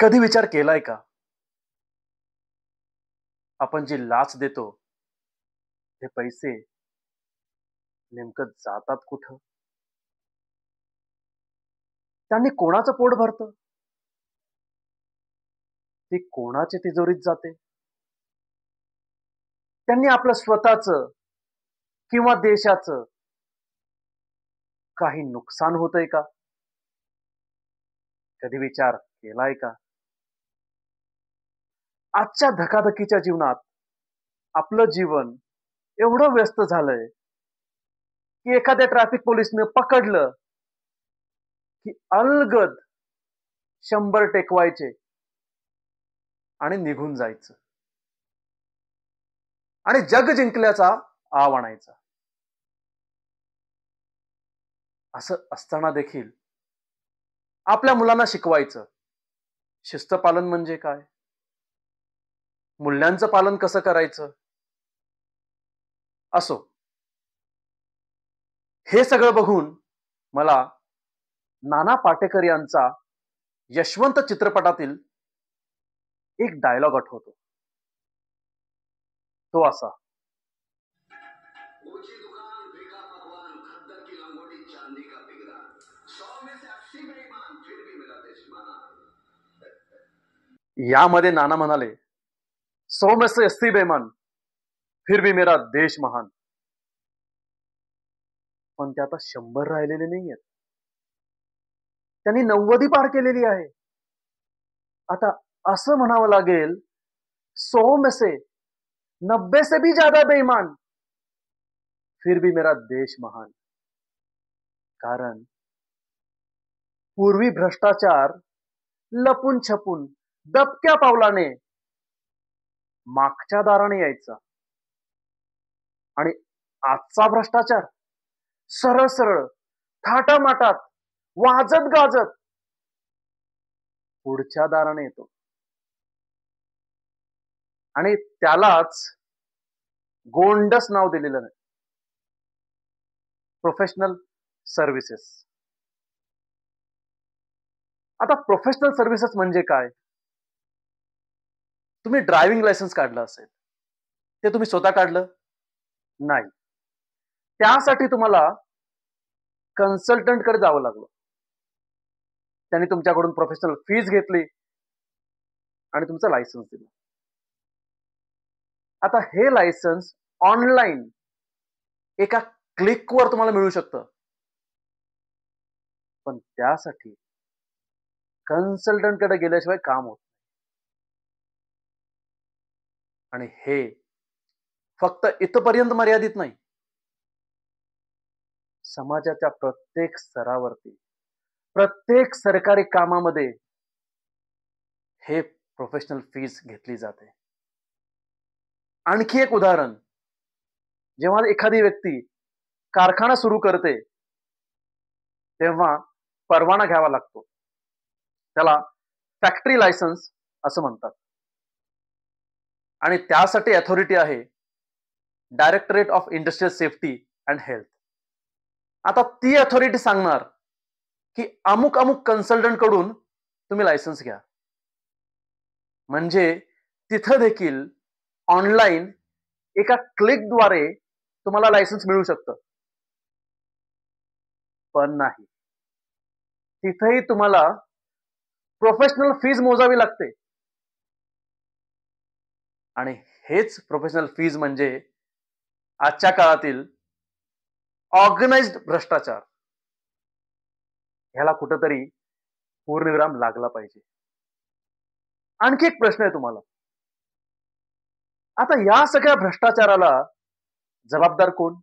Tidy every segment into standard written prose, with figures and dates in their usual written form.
कधी विचार केलाय का? आपण जी लाच देतो, ते पैसे नेमकं जातात कुठं? त्यांनी कोणाचं पोट भरतं? ती कोणाच्या तिजोरीत जाते? त्यांनी आपलं स्वतःचं किंवा देशाचं काही नुकसान होतंय का? कधी विचार केलाय का? आजच्या धकाधकीच्या जीवनात आपलं जीवन एवढं व्यस्त झालंय, की एखाद्या ट्रॅफिक पोलिसने पकडलं, की अलगद 100 टेकवायचे आणि निघून जायचं आणि जग जिंकल्याचा आव आणायचा. असं असताना देखील आपल्या मुलांना शिकवायचं, शिस्तपालन म्हणजे काय? मूल्यांचं पालन कसं करायचं? असो, हे सगळं बघून मला नाना पाटेकर यांचा यशवंत चित्रपटातील एक डायलॉग आठवतो. तो असा, ऊंची दुकान फीका पकवान खद्दर की लंगोटी चांदी का पिघला 100 में से 80 बेईमान फिर भी मेरा देश माना. यामध्ये नाना म्हणाले, 100 में से 80 बेमान फिर भी मेरा देश महान. पण ते आता 100 राहिलेले नाहीयेत. त्यांनी 90 पार केलेली आहे. आता असं म्हणावं लागेल, 100 में से 90 से भी ज्यादा बेईमान फिर भी मेरा देश महान. कारण पूर्वी भ्रष्टाचार लपून छपून दबक्या पावलाने मागच्या दाराने यायचा आणि आजचा भ्रष्टाचार सरळ सरळ थाटामाटात वाजत गाजत पुढच्या दाराने येतो आणि त्यालाच गोंडस नाव दिलेलं नाही, प्रोफेशनल सर्व्हिसेस. आता प्रोफेशनल सर्व्हिसेस म्हणजे काय? तुम्ही ड्रायव्हिंग लायसन्स काढलं असेल, ते तुम्ही स्वतः काढलं नाही, त्यासाठी तुम्हाला कन्सल्टंटकडे जावं लागलं. त्यांनी तुमच्याकडून प्रोफेशनल फीज घेतली आणि तुमचं लायसन्स दिलं. आता हे लायसन्स ऑनलाईन एका क्लिकवर तुम्हाला मिळू शकतं, पण त्यासाठी कन्सल्टंटकडे गेल्याशिवाय काम होत. आणि हे फक्त इथपर्यंत मर्यादित नाही. समाजाच्या प्रत्येक स्तरावरती प्रत्येक सरकारी कामामध्ये हे प्रोफेशनल फीज घेतली जाते. आणखी एक उदाहरण, जेव्हा एखादी व्यक्ती कारखाना सुरू करते तेव्हा परवाना घ्यावा लागतो. त्याला फॅक्टरी लायसन्स असं म्हणतात. आणि त्यासाठी अथॉरिटी आहे directorate of industrial safety and health. आता ती अथॉरिटी सांगणार की अमुक अमुक कन्सल्टंट कडून तुम्ही लायसन्स घ्या. म्हणजे तिथं देखील ऑनलाईन एका क्लिकद्वारे तुम्हाला लायसन्स मिळू शकतं. पण नाही, तिथेही तुम्हाला प्रोफेशनल फीज मोजावी लागते. आणि हेच प्रोफेशनल फीज म्हणजे आजच्या काळातील ऑर्गनाइज्ड भ्रष्टाचार. ह्याला कुठंतरी पूर्णविराम लागला पाहिजे. आणखी एक प्रश्न आहे तुम्हाला. आता या सगळ्या भ्रष्टाचाराला जबाबदार कोण?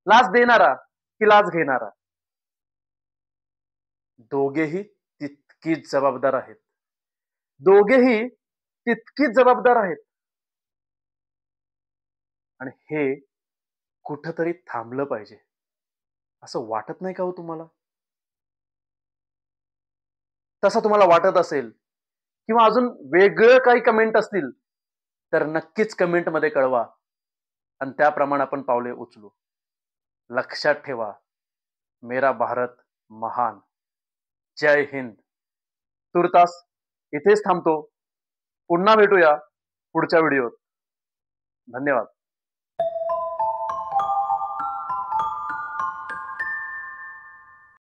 लाच देणारा की लाच घेणारा? दोघेही तितकीच जबाबदार आहेत. दोघेही तितकीच जबाबदार आहेत. आणि हे कुठंतरी थांबलं पाहिजे, असं वाटत नाही का हो तुम्हाला? तसं तुम्हाला वाटत असेल किंवा अजून वेगळं काही कमेंट असतील तर नक्कीच कमेंटमध्ये कळवा आणि त्याप्रमाणे आपण पावले उचलू. लक्षात ठेवा, मेरा भारत महान. जय हिंद. तुर्तास इथेच थांबतो. पुन्हा भेटूया पुढच्या व्हिडिओत. धन्यवाद.